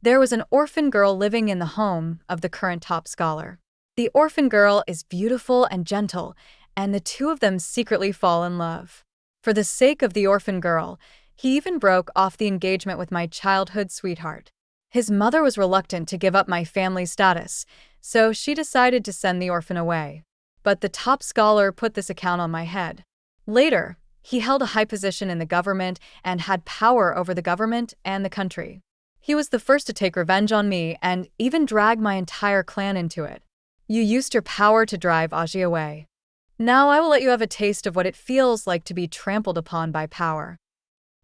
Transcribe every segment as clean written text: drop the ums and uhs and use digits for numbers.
There was an orphan girl living in the home of the current top scholar. The orphan girl is beautiful and gentle, and the two of them secretly fall in love. For the sake of the orphan girl, he even broke off the engagement with my childhood sweetheart. His mother was reluctant to give up my family status, so she decided to send the orphan away. But the top scholar put this account on my head. Later, he held a high position in the government and had power over the government and the country. He was the first to take revenge on me and even drag my entire clan into it. You used your power to drive Aji away. Now I will let you have a taste of what it feels like to be trampled upon by power.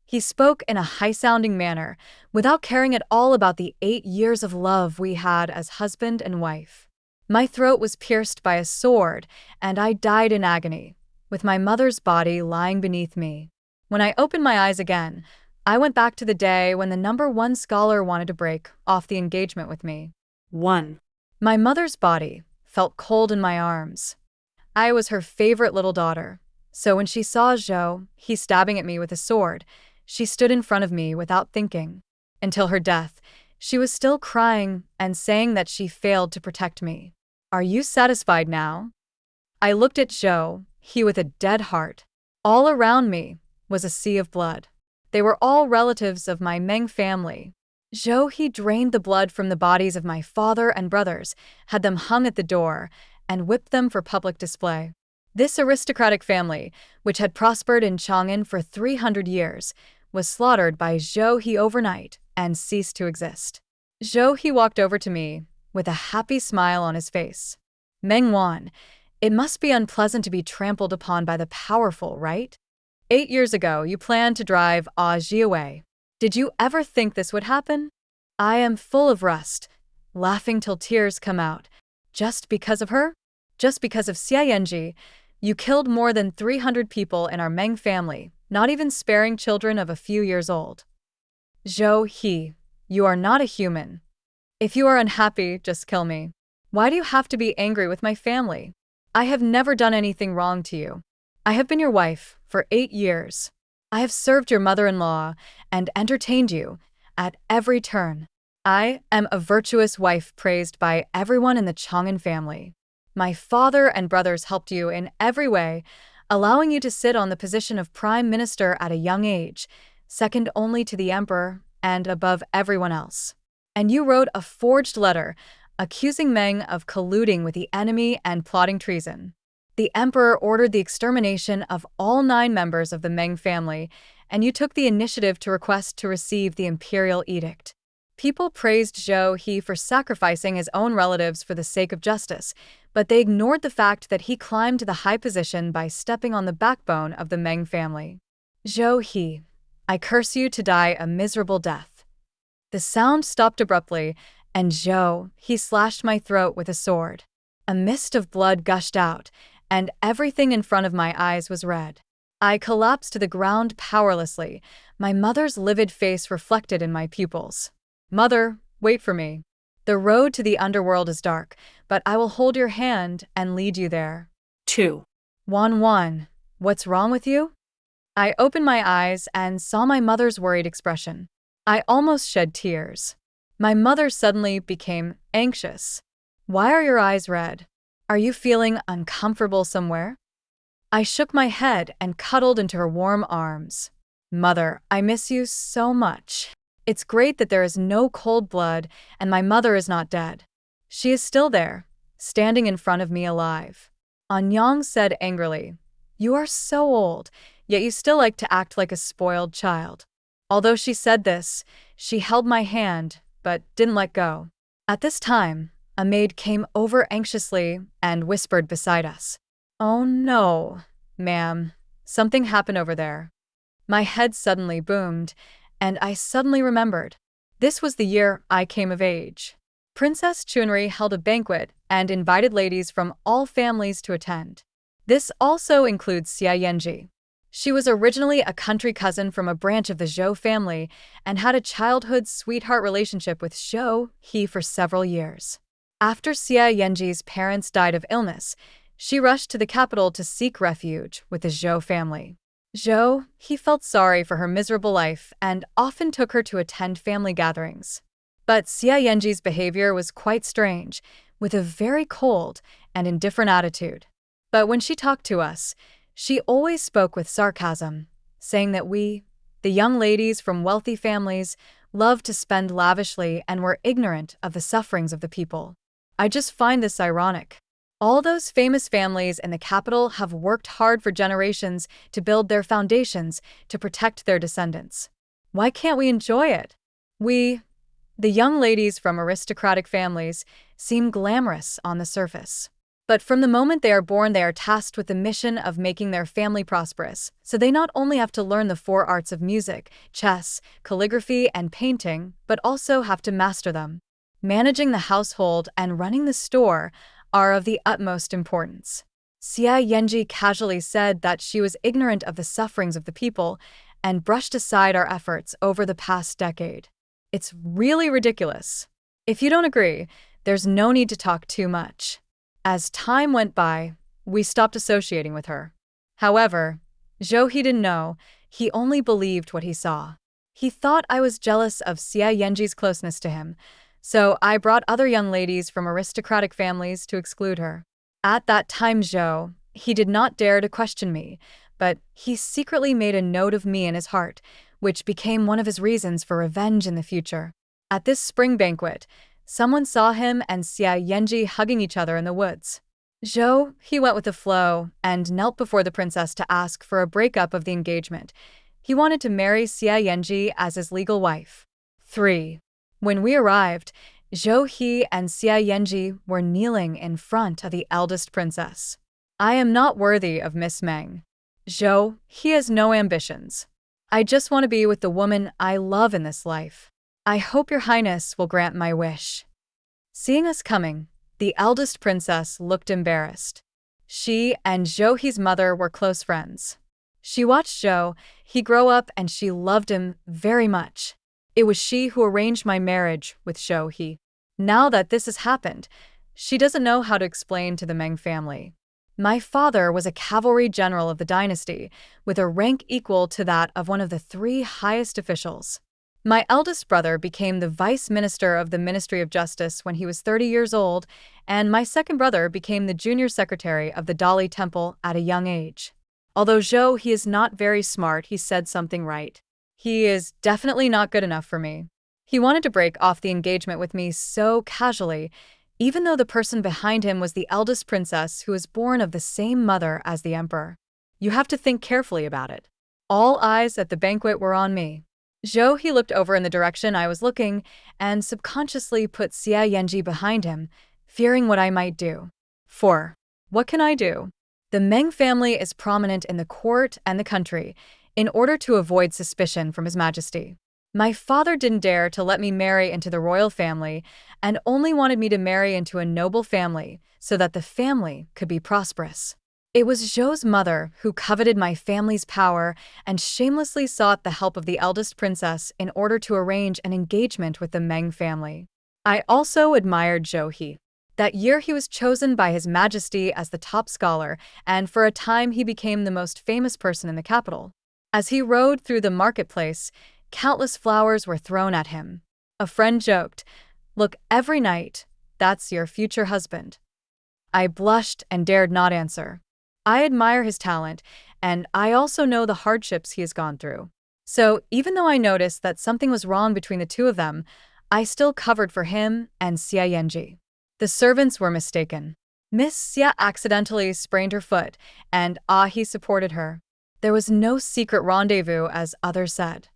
He spoke in a high-sounding manner, without caring at all about the 8 years of love we had as husband and wife. My throat was pierced by a sword, and I died in agony, with my mother's body lying beneath me. When I opened my eyes again, I went back to the day when the #1 scholar wanted to break off the engagement with me. 1. My mother's body felt cold in my arms. I was her favorite little daughter, so when she saw Zhou, he stabbing at me with a sword, she stood in front of me without thinking. Until her death, she was still crying and saying that she failed to protect me. Are you satisfied now? I looked at Zhou, he with a dead heart. All around me was a sea of blood. They were all relatives of my Meng family. Zhou he drained the blood from the bodies of my father and brothers, had them hung at the door, and whipped them for public display. This aristocratic family, which had prospered in Chang'an for 300 years, was slaughtered by Zhou he overnight and ceased to exist. Zhou he walked over to me with a happy smile on his face. Meng Wan, it must be unpleasant to be trampled upon by the powerful, right? 8 years ago, you planned to drive Aji away. Did you ever think this would happen? I am full of rust, laughing till tears come out. Just because of her? Just because of Xia Yanji, you killed more than 300 people in our Meng family, not even sparing children of a few years old. Zhou he, you are not a human. If you are unhappy, just kill me. Why do you have to be angry with my family? I have never done anything wrong to you. I have been your wife for 8 years. I have served your mother-in-law and entertained you at every turn. I am a virtuous wife praised by everyone in the Chang'an family. My father and brothers helped you in every way, allowing you to sit on the position of prime minister at a young age, second only to the emperor and above everyone else. And you wrote a forged letter accusing Meng of colluding with the enemy and plotting treason. The emperor ordered the extermination of all 9 members of the Meng family, and you took the initiative to request to receive the imperial edict. People praised Zhou he for sacrificing his own relatives for the sake of justice, but they ignored the fact that he climbed to the high position by stepping on the backbone of the Meng family. Zhou he, I curse you to die a miserable death. The sound stopped abruptly, and Zhou he slashed my throat with a sword. A mist of blood gushed out, and everything in front of my eyes was red. I collapsed to the ground powerlessly, my mother's livid face reflected in my pupils. Mother, wait for me. The road to the underworld is dark, but I will hold your hand and lead you there. 2. Wan, what's wrong with you? I opened my eyes and saw my mother's worried expression. I almost shed tears. My mother suddenly became anxious. Why are your eyes red? Are you feeling uncomfortable somewhere? I shook my head and cuddled into her warm arms. Mother, I miss you so much. It's great that there is no cold blood and my mother is not dead. She is still there, standing in front of me alive. Anyang said angrily, You are so old, yet you still like to act like a spoiled child. Although she said this, she held my hand, but didn't let go. At this time, a maid came over anxiously and whispered beside us. Oh no, ma'am, something happened over there. My head suddenly boomed, and I suddenly remembered. This was the year I came of age. Princess Chunri held a banquet and invited ladies from all families to attend. This also includes Xia Yanji. She was originally a country cousin from a branch of the Zhou family and had a childhood sweetheart relationship with Zhou he for several years. After Xia Yanji's parents died of illness, she rushed to the capital to seek refuge with the Zhou family. Zhou he felt sorry for her miserable life and often took her to attend family gatherings. But Xia Yenji's behavior was quite strange, with a very cold and indifferent attitude. But when she talked to us, she always spoke with sarcasm, saying that we, the young ladies from wealthy families, loved to spend lavishly and were ignorant of the sufferings of the people. I just find this ironic. All those famous families in the capital have worked hard for generations to build their foundations to protect their descendants. Why can't we enjoy it? We, the young ladies from aristocratic families, seem glamorous on the surface. But from the moment they are born, they are tasked with the mission of making their family prosperous. So they not only have to learn the four arts of music, chess, calligraphy, and painting, but also have to master them. Managing the household and running the store are of the utmost importance. Xia Yenji casually said that she was ignorant of the sufferings of the people and brushed aside our efforts over the past decade. It's really ridiculous. If you don't agree, there's no need to talk too much. As time went by, we stopped associating with her. However, Zhou he didn't know, he only believed what he saw. He thought I was jealous of Xia Yenji's closeness to him, so I brought other young ladies from aristocratic families to exclude her. At that time, Zhou, he did not dare to question me, but he secretly made a note of me in his heart, which became one of his reasons for revenge in the future. At this spring banquet, someone saw him and Xia Yenji hugging each other in the woods. Zhou, he went with the flow and knelt before the princess to ask for a breakup of the engagement. He wanted to marry Xia Yenji as his legal wife. 3. When we arrived, Zhou He and Xia Yenji were kneeling in front of the eldest princess. I am not worthy of Miss Meng. Zhou, he has no ambitions. I just want to be with the woman I love in this life. I hope your highness will grant my wish. Seeing us coming, the eldest princess looked embarrassed. She and Zhou He's mother were close friends. She watched Zhou He grow up and she loved him very much. It was she who arranged my marriage with Zhou He. Now that this has happened, she doesn't know how to explain to the Meng family. My father was a cavalry general of the dynasty, with a rank equal to that of one of the 3 highest officials. My eldest brother became the vice minister of the Ministry of Justice when he was 30 years old, and my second brother became the junior secretary of the Dali Temple at a young age. Although Zhou He is not very smart, he said something right. He is definitely not good enough for me. He wanted to break off the engagement with me so casually, even though the person behind him was the eldest princess who was born of the same mother as the emperor. You have to think carefully about it. All eyes at the banquet were on me. Zhou He looked over in the direction I was looking and subconsciously put Xia Yenji behind him, fearing what I might do. 4. What can I do? The Meng family is prominent in the court and the country, in order to avoid suspicion from His Majesty. My father didn't dare to let me marry into the royal family and only wanted me to marry into a noble family so that the family could be prosperous. It was Zhou's mother who coveted my family's power and shamelessly sought the help of the eldest princess in order to arrange an engagement with the Meng family. I also admired Zhou He. That year he was chosen by His Majesty as the top scholar, and for a time he became the most famous person in the capital. As he rode through the marketplace, countless flowers were thrown at him. A friend joked, "Look, every night, that's your future husband." I blushed and dared not answer. I admire his talent, and I also know the hardships he has gone through. So, even though I noticed that something was wrong between the two of them, I still covered for him and Xia Yenji. The servants were mistaken. Miss Xia accidentally sprained her foot, and he supported her. There was no secret rendezvous, as others said.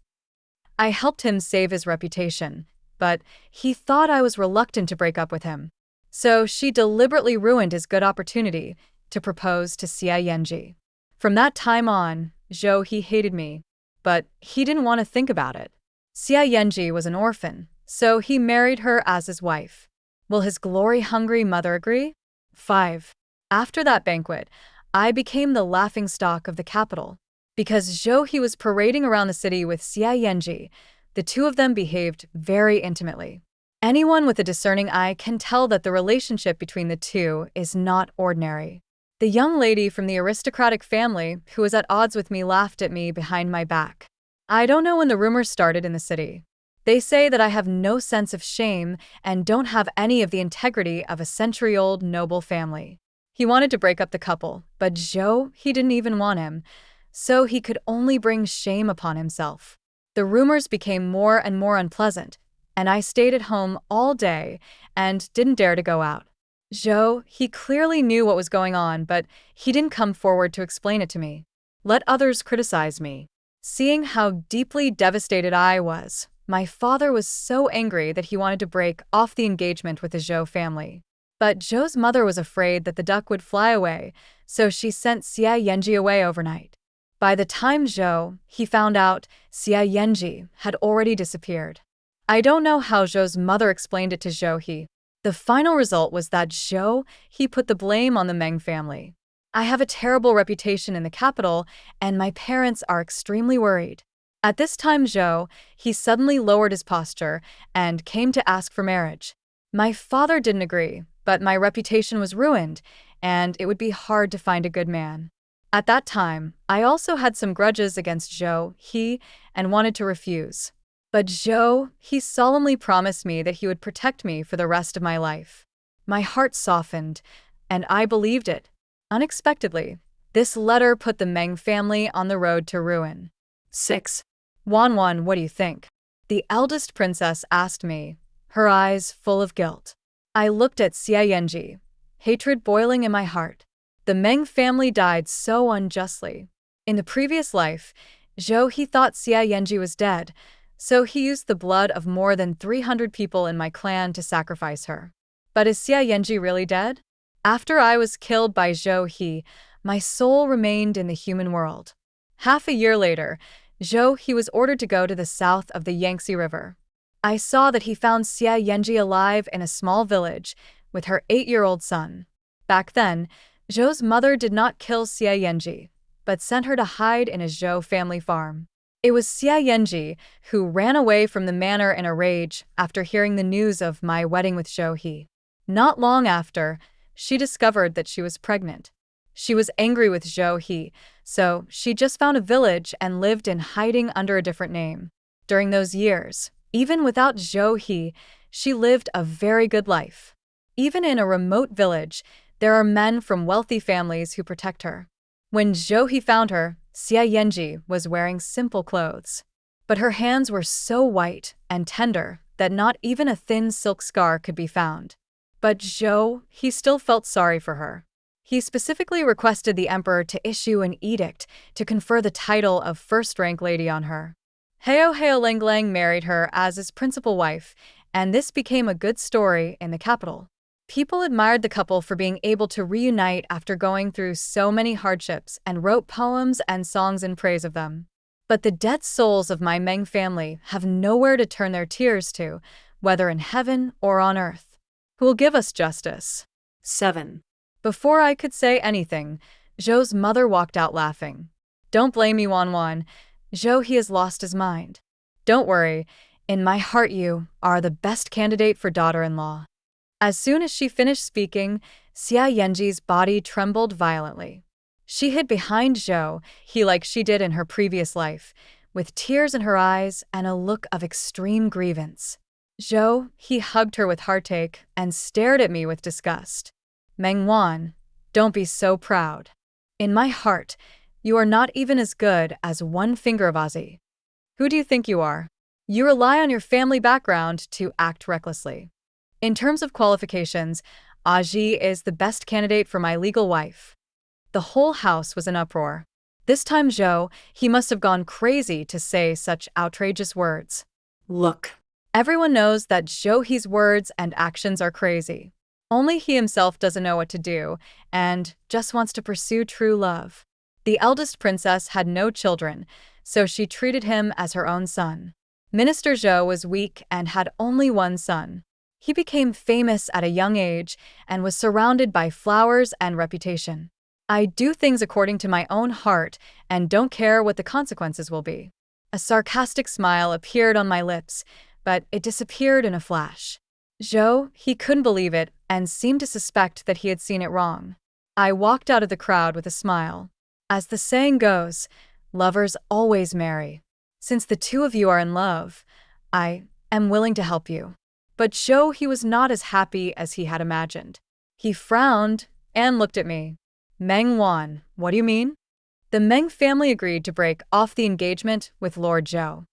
I helped him save his reputation, but he thought I was reluctant to break up with him. So she deliberately ruined his good opportunity to propose to Xia Yenji. From that time on, Zhou He hated me, but he didn't want to think about it. Xia Yenji was an orphan, so he married her as his wife. Will his glory-hungry mother agree? 5. After that banquet, I became the laughingstock of the capital. Because Zhou He was parading around the city with Xia Yenji, the two of them behaved very intimately. Anyone with a discerning eye can tell that the relationship between the two is not ordinary. The young lady from the aristocratic family who was at odds with me laughed at me behind my back. I don't know when the rumors started in the city. They say that I have no sense of shame and don't have any of the integrity of a century-old noble family. He wanted to break up the couple, but Zhou, he didn't even want him, so he could only bring shame upon himself. The rumors became more and more unpleasant, and I stayed at home all day and didn't dare to go out. Zhou, he clearly knew what was going on, but he didn't come forward to explain it to me. Let others criticize me. Seeing how deeply devastated I was, my father was so angry that he wanted to break off the engagement with the Zhou family. But Zhou's mother was afraid that the duck would fly away, so she sent Xia Yanji away overnight. By the time Zhou, he found out, Xia Yanji had already disappeared. I don't know how Zhou's mother explained it to Zhou He. The final result was that Zhou, he put the blame on the Meng family. I have a terrible reputation in the capital, and my parents are extremely worried. At this time Zhou, he suddenly lowered his posture and came to ask for marriage. My father didn't agree, but my reputation was ruined, and it would be hard to find a good man. At that time, I also had some grudges against Zhou He and wanted to refuse. But Zhou, he solemnly promised me that he would protect me for the rest of my life. My heart softened, and I believed it. Unexpectedly, this letter put the Meng family on the road to ruin. 6. Wanwan, what do you think? The eldest princess asked me, her eyes full of guilt. I looked at Xia Yanji, hatred boiling in my heart. The Meng family died so unjustly. In the previous life, Zhou he thought Xia Yanji was dead, so he used the blood of more than 300 people in my clan to sacrifice her. But is Xia Yanji really dead? After I was killed by Zhou He, my soul remained in the human world. Half a year later, Zhou He was ordered to go to the south of the Yangtze River. I saw that he found Xia Yanji alive in a small village with her 8-year-old son. Back then, Zhou's mother did not kill Xia Yanji, but sent her to hide in a Zhou family farm. It was Xia Yanji who ran away from the manor in a rage after hearing the news of my wedding with Zhou He. Not long after, she discovered that she was pregnant. She was angry with Zhou He, so she just found a village and lived in hiding under a different name. During those years, even without Zhou He, she lived a very good life. Even in a remote village, there are men from wealthy families who protect her. When Zhou He found her, Xia Yanji was wearing simple clothes. But her hands were so white and tender that not even a thin silk scar could be found. But Zhou, he still felt sorry for her. He specifically requested the emperor to issue an edict to confer the title of first-rank lady on her. Heo Lenglang married her as his principal wife, and this became a good story in the capital. People admired the couple for being able to reunite after going through so many hardships and wrote poems and songs in praise of them. But the dead souls of my Meng family have nowhere to turn their tears to, whether in heaven or on earth. Who will give us justice? 7. Before I could say anything, Zhou's mother walked out laughing. Don't blame me, Wanwan. Zhou he has lost his mind. Don't worry, in my heart you are the best candidate for daughter-in-law. As soon as she finished speaking, Xia Yanji's body trembled violently. She hid behind Zhou he like she did in her previous life, with tears in her eyes and a look of extreme grievance. Zhou he hugged her with heartache and stared at me with disgust. Meng Wan, don't be so proud. In my heart, you are not even as good as one finger of Ozzy. Who do you think you are? You rely on your family background to act recklessly. In terms of qualifications, Aji is the best candidate for my legal wife. The whole house was in uproar. This time Zhou, he must have gone crazy to say such outrageous words. Look. Everyone knows that Zhou He's words and actions are crazy. Only he himself doesn't know what to do, and just wants to pursue true love. The eldest princess had no children, so she treated him as her own son. Minister Zhou was weak and had only one son. He became famous at a young age and was surrounded by flowers and reputation. I do things according to my own heart and don't care what the consequences will be. A sarcastic smile appeared on my lips, but it disappeared in a flash. Zhou, he couldn't believe it and seemed to suspect that he had seen it wrong. I walked out of the crowd with a smile. As the saying goes, lovers always marry. Since the two of you are in love, I am willing to help you. But Zhou he was not as happy as he had imagined. He frowned and looked at me. Meng Wan, what do you mean? The Meng family agreed to break off the engagement with Lord Zhou.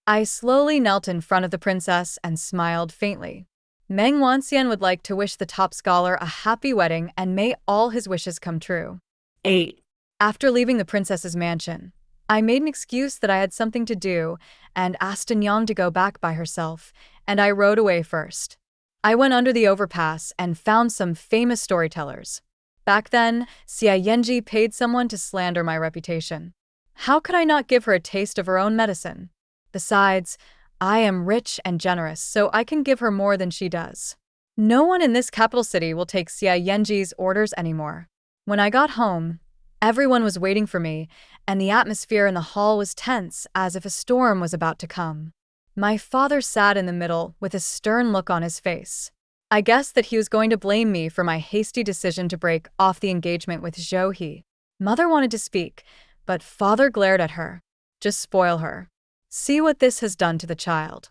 I slowly knelt in front of the princess and smiled faintly. Meng Wanxian would like to wish the top scholar a happy wedding and may all his wishes come true. 8. After leaving the princess's mansion, I made an excuse that I had something to do and asked Anyang to go back by herself, and I rode away first. I went under the overpass and found some famous storytellers. Back then, Xia Yanji paid someone to slander my reputation. How could I not give her a taste of her own medicine? Besides, I am rich and generous, so I can give her more than she does. No one in this capital city will take Xia Yanji's orders anymore. When I got home, everyone was waiting for me, and the atmosphere in the hall was tense, as if a storm was about to come. My father sat in the middle with a stern look on his face. I guessed that he was going to blame me for my hasty decision to break off the engagement with Zhou He. Mother wanted to speak, but father glared at her. Just spoil her. See what this has done to the child.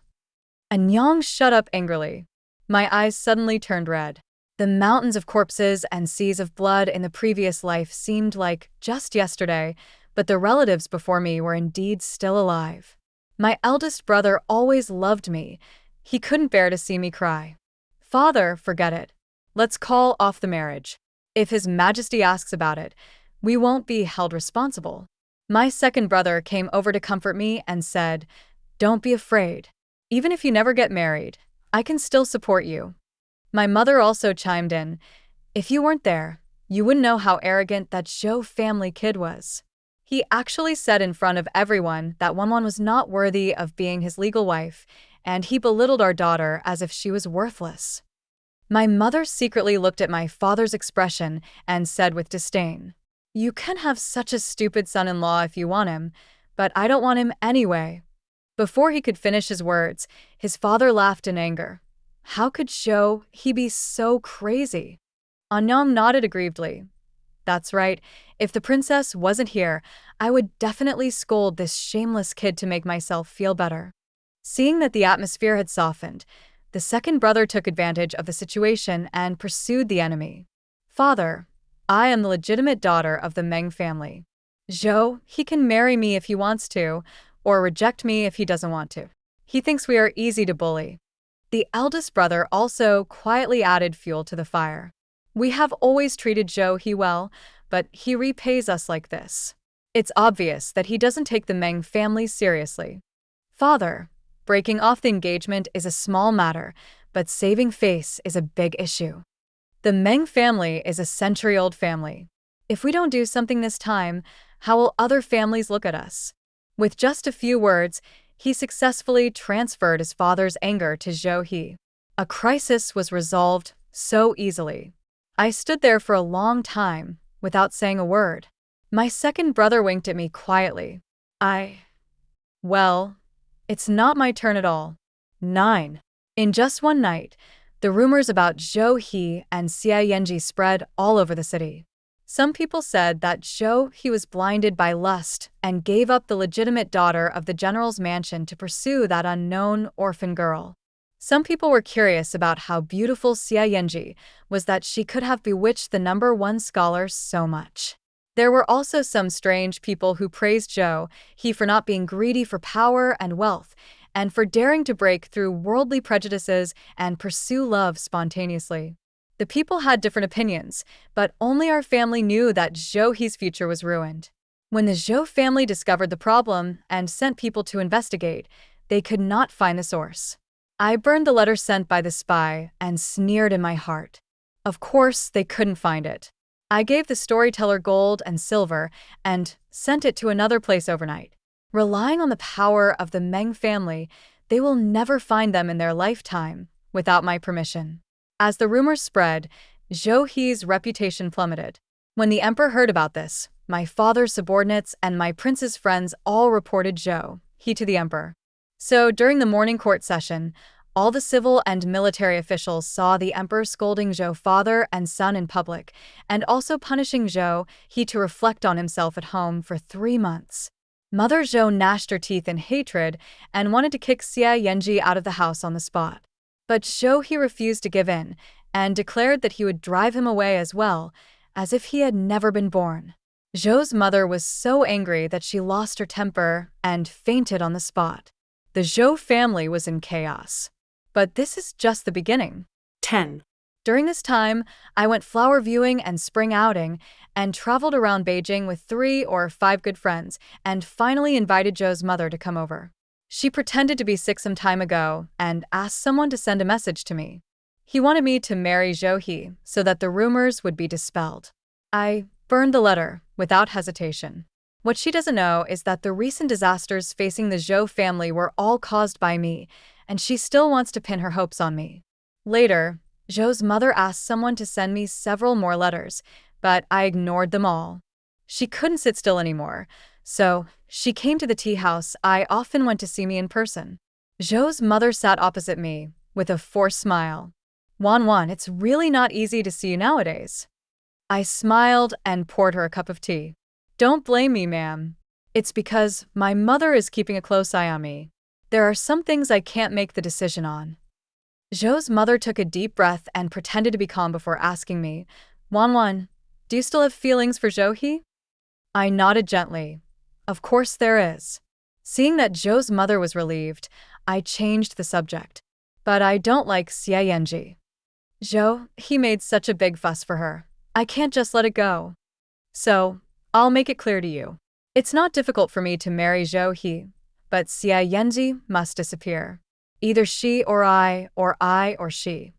Anyang shut up angrily. My eyes suddenly turned red. The mountains of corpses and seas of blood in the previous life seemed like just yesterday, but the relatives before me were indeed still alive. My eldest brother always loved me. He couldn't bear to see me cry. Father, forget it. Let's call off the marriage. If His Majesty asks about it, we won't be held responsible. My second brother came over to comfort me and said, "Don't be afraid. Even if you never get married, I can still support you." My mother also chimed in, "If you weren't there, you wouldn't know how arrogant that Zhou family kid was. He actually said in front of everyone that Wanwan was not worthy of being his legal wife, and he belittled our daughter as if she was worthless." My mother secretly looked at my father's expression and said with disdain, "You can have such a stupid son-in-law if you want him, but I don't want him anyway." Before he could finish his words, his father laughed in anger. How could Zhou he be so crazy? Anyang nodded aggrievedly. That's right, if the princess wasn't here, I would definitely scold this shameless kid to make myself feel better. Seeing that the atmosphere had softened, the second brother took advantage of the situation and pursued the enemy. "Father, I am the legitimate daughter of the Meng family. Zhou, he can marry me if he wants to, or reject me if he doesn't want to. He thinks we are easy to bully." The eldest brother also quietly added fuel to the fire. "We have always treated Zhou he well, but he repays us like this. It's obvious that he doesn't take the Meng family seriously. Father, breaking off the engagement is a small matter, but saving face is a big issue. The Meng family is a century-old family. If we don't do something this time, how will other families look at us?" With just a few words, he successfully transferred his father's anger to Zhou He. A crisis was resolved so easily. I stood there for a long time, without saying a word. My second brother winked at me quietly. Well, it's not my turn at all. 9. In just one night, the rumors about Zhou He and Xia Yanji spread all over the city. Some people said that Zhou He was blinded by lust and gave up the legitimate daughter of the general's mansion to pursue that unknown orphan girl. Some people were curious about how beautiful Xia Yanji was that she could have bewitched the #1 scholar so much. There were also some strange people who praised Zhou He for not being greedy for power and wealth, and for daring to break through worldly prejudices and pursue love spontaneously. The people had different opinions, but only our family knew that Zhou He's future was ruined. When the Zhou family discovered the problem and sent people to investigate, they could not find the source. I burned the letter sent by the spy and sneered in my heart. Of course, they couldn't find it. I gave the storyteller gold and silver and sent it to another place overnight. Relying on the power of the Meng family, they will never find them in their lifetime without my permission. As the rumors spread, Zhou He's reputation plummeted. When the emperor heard about this, my father's subordinates and my prince's friends all reported Zhou He to the emperor. So during the morning court session, all the civil and military officials saw the emperor scolding Zhou father and son in public, and also punishing Zhou He to reflect on himself at home for 3 months. Mother Zhou gnashed her teeth in hatred and wanted to kick Xia Yanji out of the house on the spot. But Zhou He refused to give in and declared that he would drive him away as well, as if he had never been born. Zhou's mother was so angry that she lost her temper and fainted on the spot. The Zhou family was in chaos. But this is just the beginning. 10. During this time, I went flower viewing and spring outing and traveled around Beijing with 3 or 5 good friends and finally invited Zhou's mother to come over. She pretended to be sick some time ago and asked someone to send a message to me. He wanted me to marry Zhou He so that the rumors would be dispelled. I burned the letter without hesitation. What she doesn't know is that the recent disasters facing the Zhou family were all caused by me, and she still wants to pin her hopes on me. Later, Zhou's mother asked someone to send me several more letters, but I ignored them all. She couldn't sit still anymore, so she came to the tea house I often went to see me in person. Zhou's mother sat opposite me, with a forced smile. Wan, it's really not easy to see you nowadays. I smiled and poured her a cup of tea. Don't blame me, ma'am. It's because my mother is keeping a close eye on me. There are some things I can't make the decision on. Zhou's mother took a deep breath and pretended to be calm before asking me, Wan, do you still have feelings for Zhou He? I nodded gently. Of course there is. Seeing that Zhou's mother was relieved, I changed the subject. But I don't like Xia Yanji. Zhou, he made such a big fuss for her. I can't just let it go. So, I'll make it clear to you. It's not difficult for me to marry Zhou He, but Xia Yanji must disappear. Either she or I or she.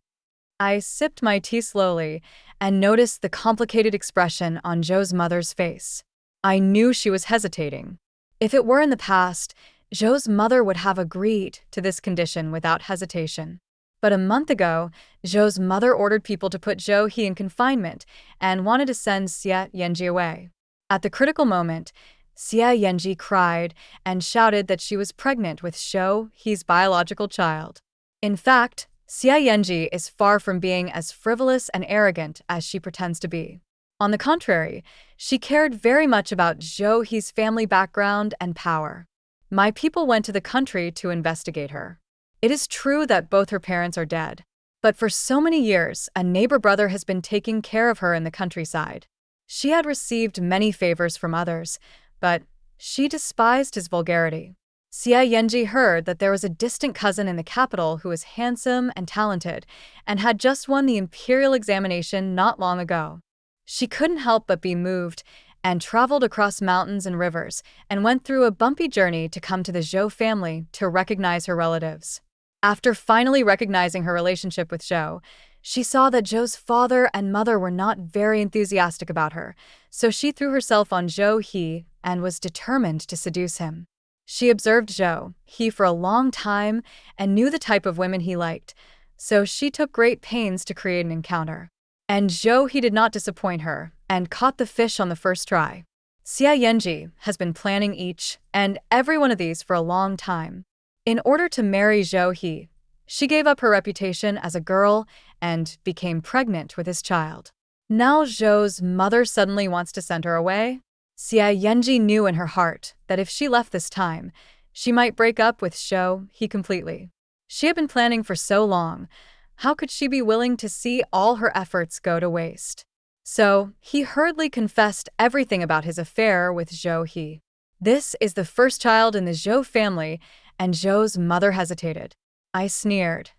I sipped my tea slowly and noticed the complicated expression on Zhou's mother's face. I knew she was hesitating. If it were in the past, Zhou's mother would have agreed to this condition without hesitation. But a month ago, Zhou's mother ordered people to put Zhou He in confinement and wanted to send Xia Yanji away. At the critical moment, Xia Yanji cried and shouted that she was pregnant with Zhou He's biological child. In fact, Xia Yanji is far from being as frivolous and arrogant as she pretends to be. On the contrary, she cared very much about Zhou He's family background and power. My people went to the country to investigate her. It is true that both her parents are dead, but for so many years, a neighbor brother has been taking care of her in the countryside. She had received many favors from others, but she despised his vulgarity. Xia Yanji heard that there was a distant cousin in the capital who was handsome and talented and had just won the imperial examination not long ago. She couldn't help but be moved and traveled across mountains and rivers and went through a bumpy journey to come to the Zhou family to recognize her relatives. After finally recognizing her relationship with Zhou, she saw that Zhou's father and mother were not very enthusiastic about her, so she threw herself on Zhou He and was determined to seduce him. She observed Zhou He for a long time and knew the type of women he liked, so she took great pains to create an encounter. And Zhou He did not disappoint her and caught the fish on the first try. Xia Yanji has been planning each and every one of these for a long time. In order to marry Zhou He, she gave up her reputation as a girl and became pregnant with his child. Now Zhou's mother suddenly wants to send her away? Xia Yanji knew in her heart that if she left this time, she might break up with Zhou He completely. She had been planning for so long. How could she be willing to see all her efforts go to waste? So, he hurriedly confessed everything about his affair with Zhou He. This is the first child in the Zhou family, and Zhou's mother hesitated. I sneered.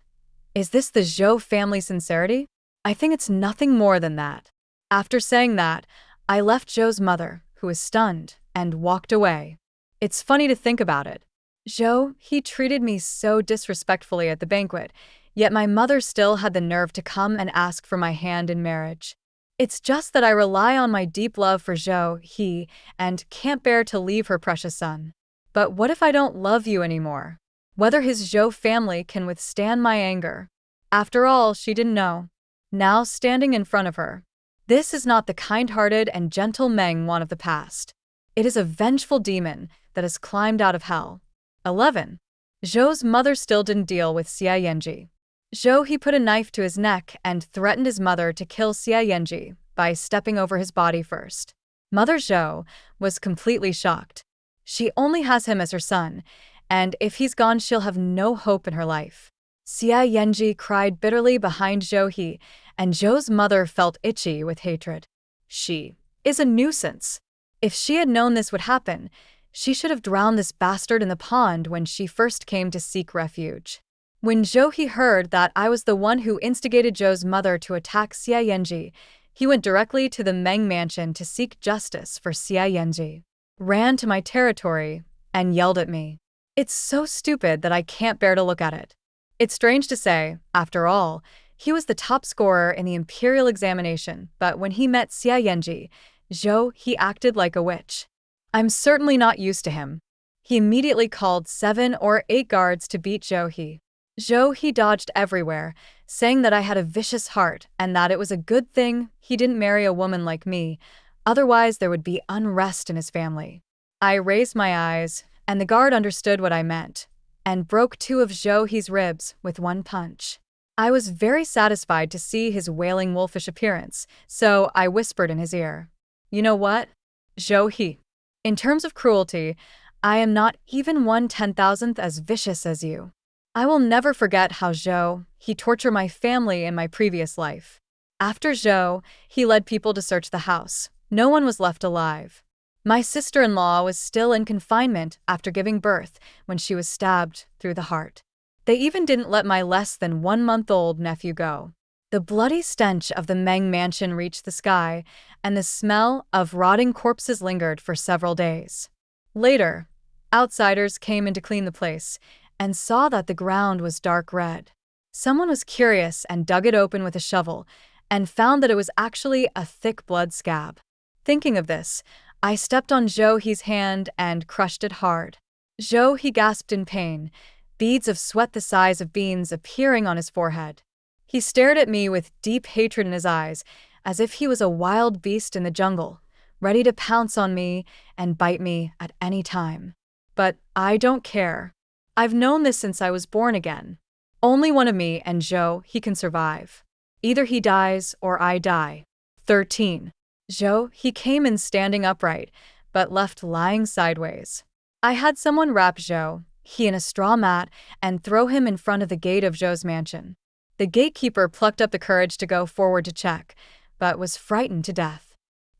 Is this the Zhou family sincerity? I think it's nothing more than that. After saying that, I left Zhou's mother, who was stunned, and walked away. It's funny to think about it. Zhou, he treated me so disrespectfully at the banquet, yet my mother still had the nerve to come and ask for my hand in marriage. It's just that I rely on my deep love for Zhou He and can't bear to leave her precious son. But what if I don't love you anymore? Whether his Zhou family can withstand my anger? After all, she didn't know. Now standing in front of her. This is not the kind-hearted and gentle Meng Wan of the past. It is a vengeful demon that has climbed out of hell. 11. Zhou's mother still didn't deal with Xia Yanji. Zhou He put a knife to his neck and threatened his mother to kill Xia Yanji by stepping over his body first. Mother Zhou was completely shocked. She only has him as her son, and if he's gone, she'll have no hope in her life. Xia Yanji cried bitterly behind Zhou He, and Zhou's mother felt itchy with hatred. She is a nuisance. If she had known this would happen, she should have drowned this bastard in the pond when she first came to seek refuge. When Zhou He heard that I was the one who instigated Zhou's mother to attack Xia Yanji, he went directly to the Meng mansion to seek justice for Xia Yanji, ran to my territory, and yelled at me. It's so stupid that I can't bear to look at it. It's strange to say, after all, he was the top scorer in the imperial examination, but when he met Xia Yanji, Zhou He acted like a witch. I'm certainly not used to him. He immediately called 7 or 8 guards to beat Zhou He. Zhou He dodged everywhere, saying that I had a vicious heart and that it was a good thing he didn't marry a woman like me, otherwise there would be unrest in his family. I raised my eyes, and the guard understood what I meant, and broke 2 of Zhou He's ribs with 1 punch. I was very satisfied to see his wailing wolfish appearance, so I whispered in his ear, "You know what, Zhou He? In terms of cruelty, I am not even 1/10,000th as vicious as you. I will never forget how Zhou He tortured my family in my previous life." After Zhou He led people to search the house, no one was left alive. My sister-in-law was still in confinement after giving birth when she was stabbed through the heart. They even didn't let my less than 1-month-old nephew go. The bloody stench of the Meng mansion reached the sky, and the smell of rotting corpses lingered for several days. Later, outsiders came in to clean the place and saw that the ground was dark red. Someone was curious and dug it open with a shovel and found that it was actually a thick blood scab. Thinking of this, I stepped on Zhou He's hand and crushed it hard. Zhou He gasped in pain, beads of sweat the size of beans appearing on his forehead. He stared at me with deep hatred in his eyes, as if he was a wild beast in the jungle, ready to pounce on me and bite me at any time. But I don't care. I've known this since I was born again. Only one of me and Zhou He can survive. Either he dies or I die. 13. Zhou He came in standing upright, but left lying sideways. I had someone wrap Zhou He in a straw mat and throw him in front of the gate of Zhou's mansion. The gatekeeper plucked up the courage to go forward to check, but was frightened to death.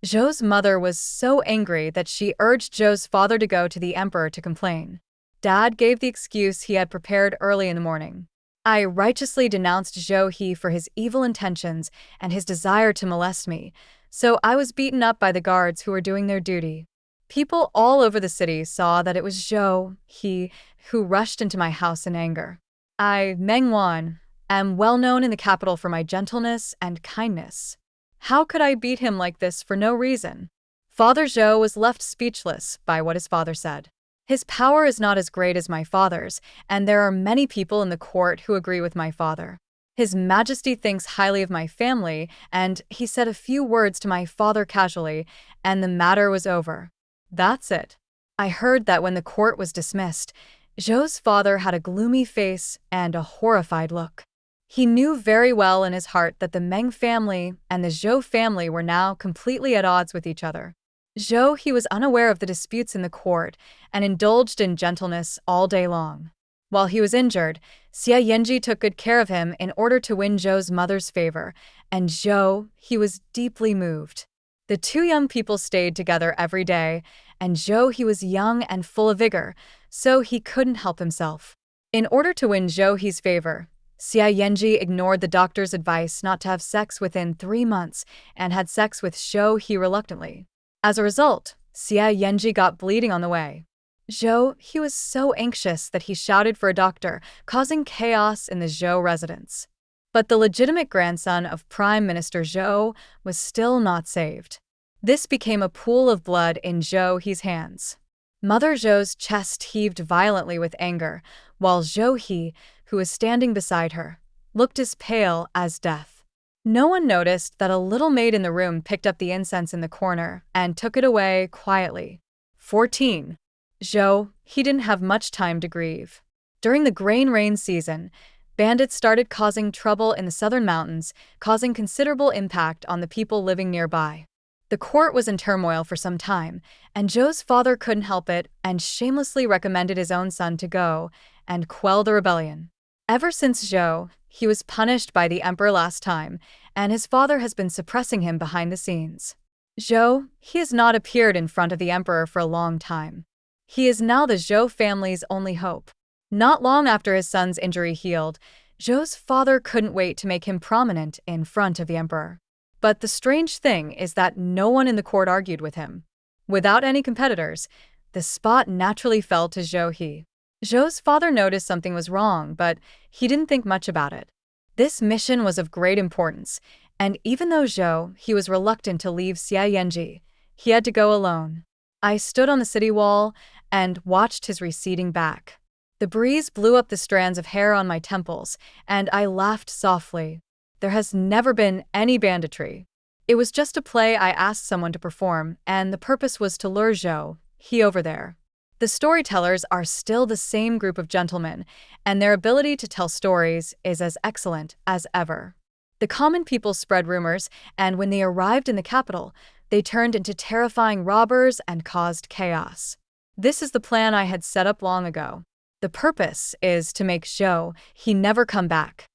Zhou's mother was so angry that she urged Zhou's father to go to the emperor to complain. Dad gave the excuse he had prepared early in the morning. I righteously denounced Zhou He for his evil intentions and his desire to molest me, so I was beaten up by the guards who were doing their duty. People all over the city saw that it was Zhou He who rushed into my house in anger. I, Meng Wan, am well known in the capital for my gentleness and kindness. How could I beat him like this for no reason? Father Zhou was left speechless by what his father said. His power is not as great as my father's, and there are many people in the court who agree with my father. His Majesty thinks highly of my family, and he said a few words to my father casually, and the matter was over. That's it. I heard that when the court was dismissed, Zhou's father had a gloomy face and a horrified look. He knew very well in his heart that the Meng family and the Zhou family were now completely at odds with each other. Zhou He was unaware of the disputes in the court and indulged in gentleness all day long. While he was injured, Xia Yanji took good care of him in order to win Zhou's mother's favor, and Zhou He was deeply moved. The 2 young people stayed together every day, and Zhou He was young and full of vigor, so he couldn't help himself. In order to win Zhou He's favor, Xia Yanji ignored the doctor's advice not to have sex within 3 months and had sex with Zhou He reluctantly. As a result, Xia Yanji got bleeding on the way. Zhou He was so anxious that he shouted for a doctor, causing chaos in the Zhou residence. But the legitimate grandson of Prime Minister Zhou was still not saved. This became a pool of blood in Zhou He's hands. Mother Zhou's chest heaved violently with anger, while Zhou He, who was standing beside her, looked as pale as death. No one noticed that a little maid in the room picked up the incense in the corner and took it away quietly. 14. Zhou He didn't have much time to grieve. During the grain rain season, bandits started causing trouble in the southern mountains, causing considerable impact on the people living nearby. The court was in turmoil for some time, and Zhou's father couldn't help it and shamelessly recommended his own son to go and quell the rebellion. Ever since Zhou, he was punished by the emperor last time, and his father has been suppressing him behind the scenes. Zhou, he has not appeared in front of the emperor for a long time. He is now the Zhou family's only hope. Not long after his son's injury healed, Zhou's father couldn't wait to make him prominent in front of the emperor. But the strange thing is that no one in the court argued with him. Without any competitors, the spot naturally fell to Zhou He. Zhou's father noticed something was wrong, but he didn't think much about it. This mission was of great importance, and even though Zhou He was reluctant to leave Xia Yanji, he had to go alone. I stood on the city wall and watched his receding back. The breeze blew up the strands of hair on my temples, and I laughed softly. There has never been any banditry. It was just a play I asked someone to perform, and the purpose was to lure Zhou He over there. The storytellers are still the same group of gentlemen, and their ability to tell stories is as excellent as ever. The common people spread rumors, and when they arrived in the capital, they turned into terrifying robbers and caused chaos. This is the plan I had set up long ago. The purpose is to make Zhou He never come back.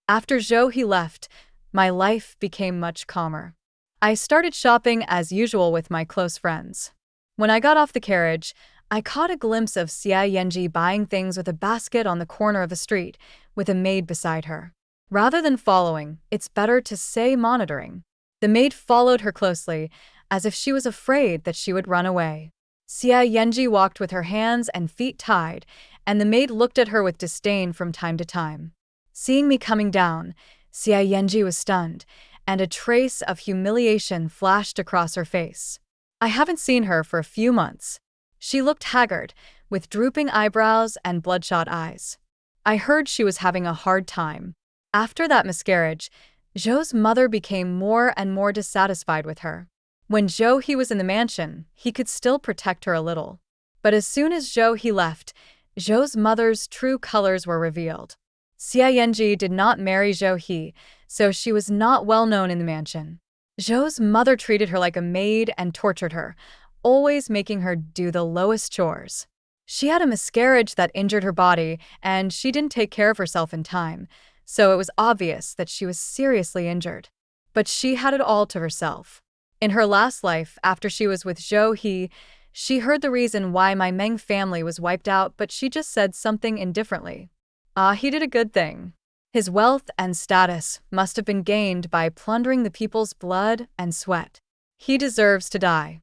After Zhou He left, my life became much calmer. I started shopping as usual with my close friends. When I got off the carriage, I caught a glimpse of Xia Yanji buying things with a basket on the corner of a street, with a maid beside her. Rather than following, it's better to say monitoring. The maid followed her closely, as if she was afraid that she would run away. Xia Yanji walked with her hands and feet tied, and the maid looked at her with disdain from time to time. Seeing me coming down, Xia Yanji was stunned, and a trace of humiliation flashed across her face. I haven't seen her for a few months. She looked haggard, with drooping eyebrows and bloodshot eyes. I heard she was having a hard time. After that miscarriage, Zhou's mother became more and more dissatisfied with her. When Zhou He was in the mansion, he could still protect her a little. But as soon as Zhou He left, Zhou's mother's true colors were revealed. Xia Yanji did not marry Zhou He, so she was not well known in the mansion. Zhou's mother treated her like a maid and tortured her, always making her do the lowest chores. She had a miscarriage that injured her body, and she didn't take care of herself in time, so it was obvious that she was seriously injured. But she had it all to herself. In her last life, after she was with Zhou He, she heard the reason why my Meng family was wiped out, but she just said something indifferently. He did a good thing. His wealth and status must have been gained by plundering the people's blood and sweat. He deserves to die.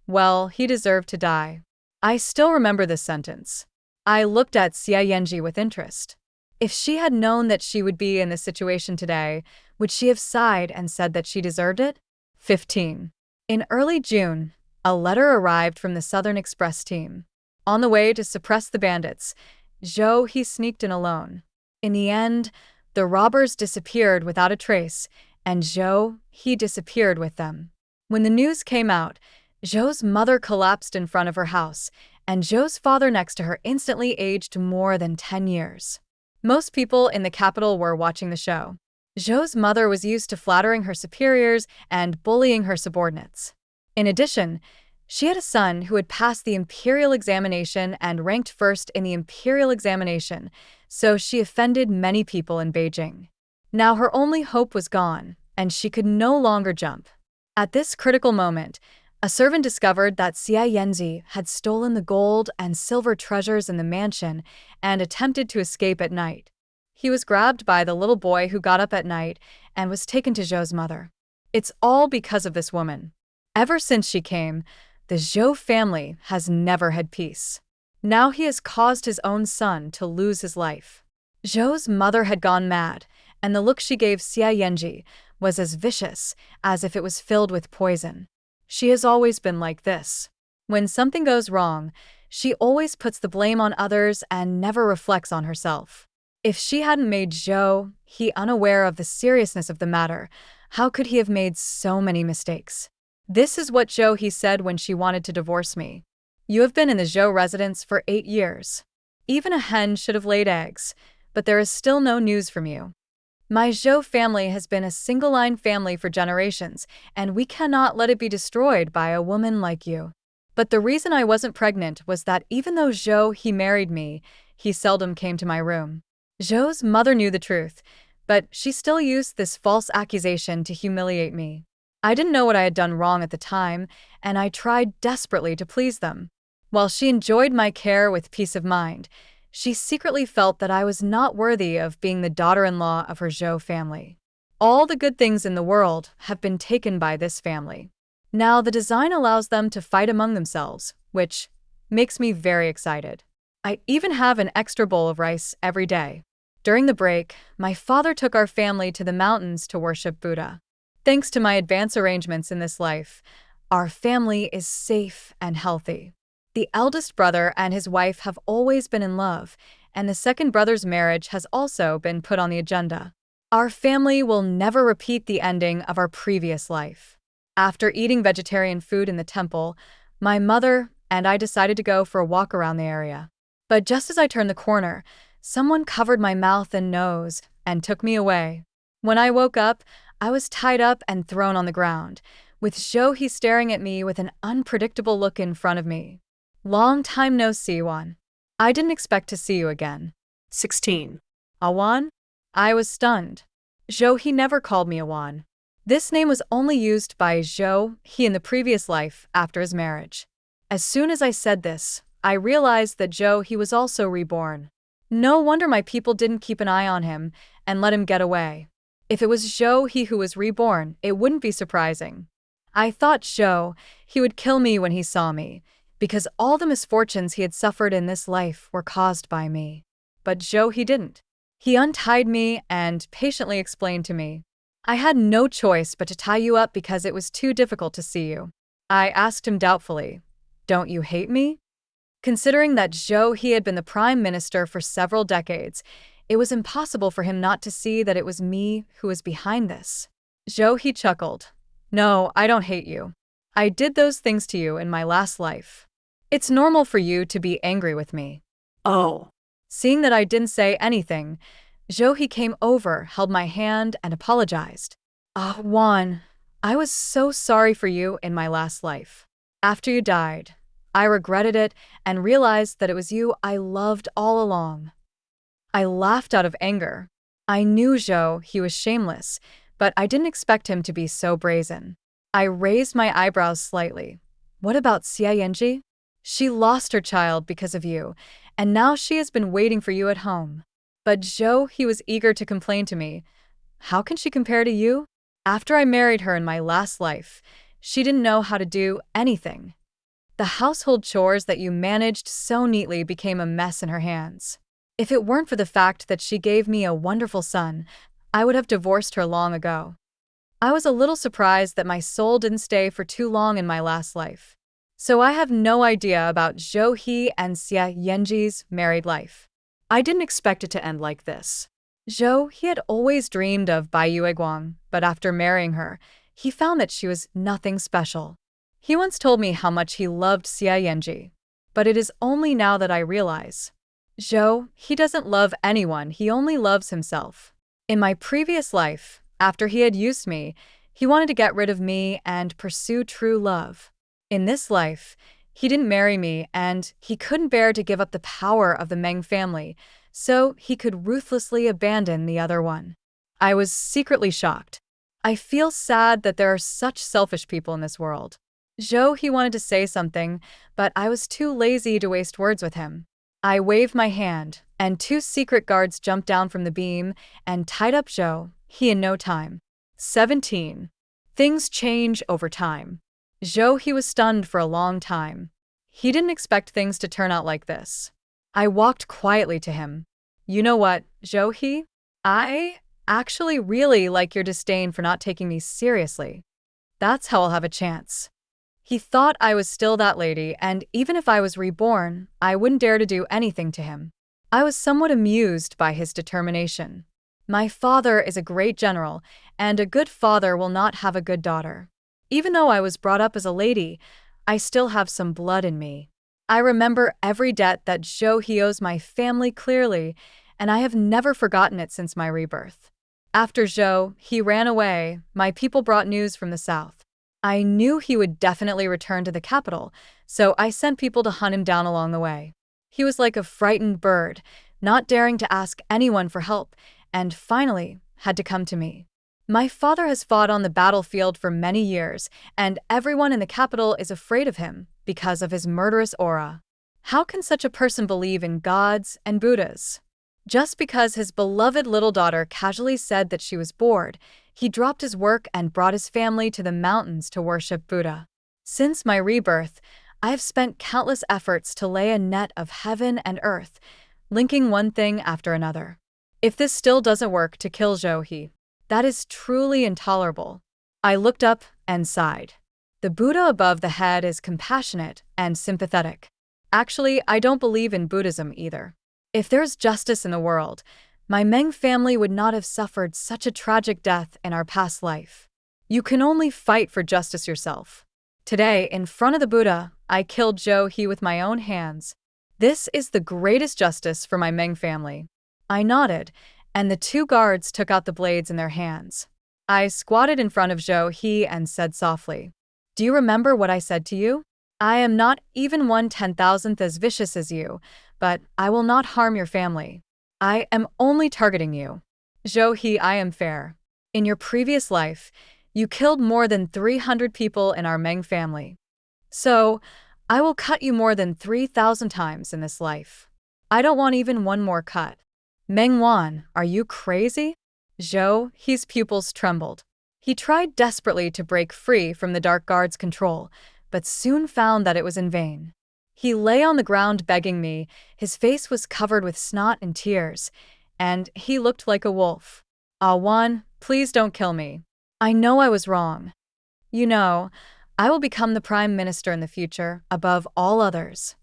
Well, he deserved to die. I still remember this sentence. I looked at Xia Yanji with interest. If she had known that she would be in this situation today, would she have sighed and said that she deserved it? 15. In early June, a letter arrived from the Southern Express team. On the way to suppress the bandits, Zhou He sneaked in alone. In the end, the robbers disappeared without a trace, and Zhou He disappeared with them. When the news came out, Zhou's mother collapsed in front of her house, and Zhou's father next to her instantly aged more than 10 years. Most people in the capital were watching the show. Zhou's mother was used to flattering her superiors and bullying her subordinates. In addition, she had a son who had passed the imperial examination and ranked first in the imperial examination, so she offended many people in Beijing. Now her only hope was gone, and she could no longer jump. At this critical moment, a servant discovered that Xia Yanji had stolen the gold and silver treasures in the mansion and attempted to escape at night. He was grabbed by the little boy who got up at night and was taken to Zhou's mother. It's all because of this woman. Ever since she came, the Zhou family has never had peace. Now he has caused his own son to lose his life. Zhou's mother had gone mad, and the look she gave Xia Yanji was as vicious as if it was filled with poison. She has always been like this. When something goes wrong, she always puts the blame on others and never reflects on herself. If she hadn't made Zhou He unaware of the seriousness of the matter, how could he have made so many mistakes? This is what Zhou He said when she wanted to divorce me. You have been in the Zhou residence for 8 years. Even a hen should have laid eggs, but there is still no news from you. My Zhou family has been a single-line family for generations, and we cannot let it be destroyed by a woman like you. But the reason I wasn't pregnant was that even though Zhou he married me, he seldom came to my room. Zhou's mother knew the truth, but she still used this false accusation to humiliate me. I didn't know what I had done wrong at the time, and I tried desperately to please them. While she enjoyed my care with peace of mind, she secretly felt that I was not worthy of being the daughter-in-law of her Zhou family. All the good things in the world have been taken by this family. Now the design allows them to fight among themselves, which makes me very excited. I even have an extra bowl of rice every day. During the break, my father took our family to the mountains to worship Buddha. Thanks to my advance arrangements in this life, our family is safe and healthy. The eldest brother and his wife have always been in love, and the second brother's marriage has also been put on the agenda. Our family will never repeat the ending of our previous life. After eating vegetarian food in the temple, my mother and I decided to go for a walk around the area. But just as I turned the corner, someone covered my mouth and nose and took me away. When I woke up, I was tied up and thrown on the ground, with Zhou staring at me with an unpredictable look in front of me. Long time no see, Wan. I didn't expect to see you again. 16. Awan? I was stunned. Zhou never called me Awan. This name was only used by Zhou in the previous life after his marriage. As soon as I said this, I realized that Zhou was also reborn. No wonder my people didn't keep an eye on him and let him get away. If it was Zhou who was reborn, it wouldn't be surprising. I thought Zhou would kill me when he saw me, because all the misfortunes he had suffered in this life were caused by me. But Zhou didn't. He untied me and patiently explained to me. I had no choice but to tie you up because it was too difficult to see you. I asked him doubtfully, "Don't you hate me?" Considering that Zhou had been the prime minister for several decades, it was impossible for him not to see that it was me who was behind this. Zhou chuckled. "No, I don't hate you. I did those things to you in my last life. It's normal for you to be angry with me." Oh. Seeing that I didn't say anything, Zhou came over, held my hand, and apologized. "Ah, Wan, I was so sorry for you in my last life. After you died, I regretted it and realized that it was you I loved all along." I laughed out of anger. I knew Zhou was shameless, but I didn't expect him to be so brazen. I raised my eyebrows slightly. "What about Xia Yanji? She lost her child because of you, and now she has been waiting for you at home." But Zhou was eager to complain to me. "How can she compare to you? After I married her in my last life, she didn't know how to do anything. The household chores that you managed so neatly became a mess in her hands. If it weren't for the fact that she gave me a wonderful son, I would have divorced her long ago." I was a little surprised that my soul didn't stay for too long in my last life. So I have no idea about Zhou and Xia Yanji's married life. I didn't expect it to end like this. Zhou had always dreamed of Bai Yueguang, but after marrying her, he found that she was nothing special. He once told me how much he loved Xia Yanji, but it is only now that I realize. Zhou doesn't love anyone, he only loves himself. In my previous life, after he had used me, he wanted to get rid of me and pursue true love. In this life, he didn't marry me and he couldn't bear to give up the power of the Meng family, so he could ruthlessly abandon the other one. I was secretly shocked. I feel sad that there are such selfish people in this world. Zhou wanted to say something, but I was too lazy to waste words with him. I waved my hand, and 2 secret guards jumped down from the beam and tied up Zhou in no time. 17. Things change over time. Zhou was stunned for a long time. He didn't expect things to turn out like this. I walked quietly to him. "You know what, Zhou? I actually really like your disdain for not taking me seriously. That's how I'll have a chance." He thought I was still that lady, and even if I was reborn, I wouldn't dare to do anything to him. I was somewhat amused by his determination. My father is a great general, and a good father will not have a good daughter. Even though I was brought up as a lady, I still have some blood in me. I remember every debt that Zhou owes my family clearly, and I have never forgotten it since my rebirth. After Zhou, he ran away. My people brought news from the south. I knew he would definitely return to the capital, so I sent people to hunt him down along the way. He was like a frightened bird, not daring to ask anyone for help, and finally had to come to me. My father has fought on the battlefield for many years, and everyone in the capital is afraid of him because of his murderous aura. How can such a person believe in gods and Buddhas? Just because his beloved little daughter casually said that she was bored, he dropped his work and brought his family to the mountains to worship Buddha. Since my rebirth, I have spent countless efforts to lay a net of heaven and earth, linking one thing after another. If this still doesn't work to kill Zhou, that is truly intolerable. I looked up and sighed. The Buddha above the head is compassionate and sympathetic. Actually, I don't believe in Buddhism either. If there's justice in the world, my Meng family would not have suffered such a tragic death in our past life. You can only fight for justice yourself. Today, in front of the Buddha, I killed Zhou with my own hands. This is the greatest justice for my Meng family. I nodded, and the two guards took out the blades in their hands. I squatted in front of Zhou and said softly, "Do you remember what I said to you? I am not even 1/10,000th as vicious as you, but I will not harm your family. I am only targeting you. Zhou, I am fair. In your previous life, you killed more than 300 people in our Meng family. So, I will cut you more than 3,000 times in this life. I don't want even one more cut." "Meng Wan, are you crazy?" Zhou's pupils trembled. He tried desperately to break free from the dark guard's control, but soon found that it was in vain. He lay on the ground begging me, his face was covered with snot and tears, and he looked like a wolf. "Ah Wan, please don't kill me. I know I was wrong. You know, I will become the prime minister in the future, above all others.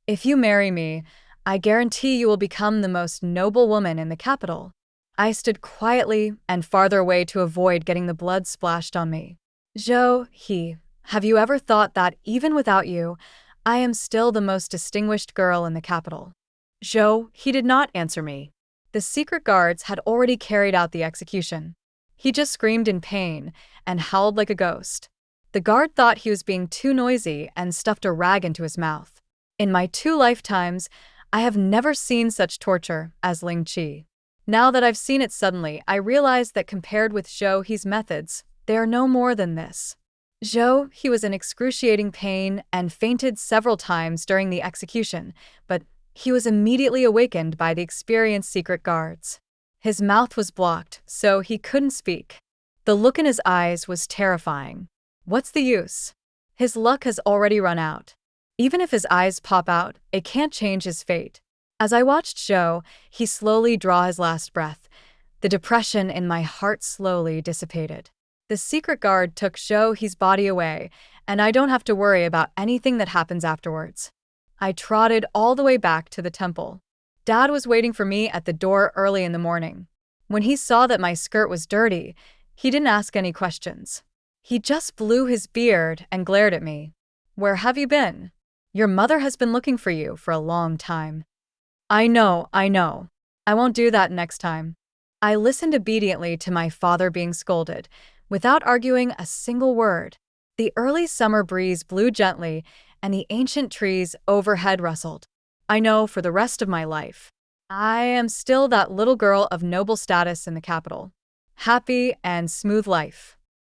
If you marry me, I guarantee you will become the most noble woman in the capital." I stood quietly and farther away to avoid getting the blood splashed on me. "Zhou, have you ever thought that even without you, I am still the most distinguished girl in the capital?" Zhou did not answer me. The secret guards had already carried out the execution. He just screamed in pain and howled like a ghost. The guard thought he was being too noisy and stuffed a rag into his mouth. In my 2 lifetimes, I have never seen such torture as Ling Qi. Now that I've seen it suddenly, I realize that compared with Zhou's methods, they are no more than this. Zhou was in excruciating pain and fainted several times during the execution, but he was immediately awakened by the experienced secret guards. His mouth was blocked, so he couldn't speak. The look in his eyes was terrifying. What's the use? His luck has already run out. Even if his eyes pop out, it can't change his fate. As I watched Zhou, he slowly draw his last breath. The depression in my heart slowly dissipated. The secret guard took Zhou's body away, and I don't have to worry about anything that happens afterwards. I trotted all the way back to the temple. Dad was waiting for me at the door early in the morning. When he saw that my skirt was dirty, he didn't ask any questions. He just blew his beard and glared at me. "Where have you been? Your mother has been looking for you for a long time." I know. I won't do that next time." I listened obediently to my father being scolded, without arguing a single word. The early summer breeze blew gently, and the ancient trees overhead rustled. I know for the rest of my life, I am still that little girl of noble status in the capital. Happy and smooth life.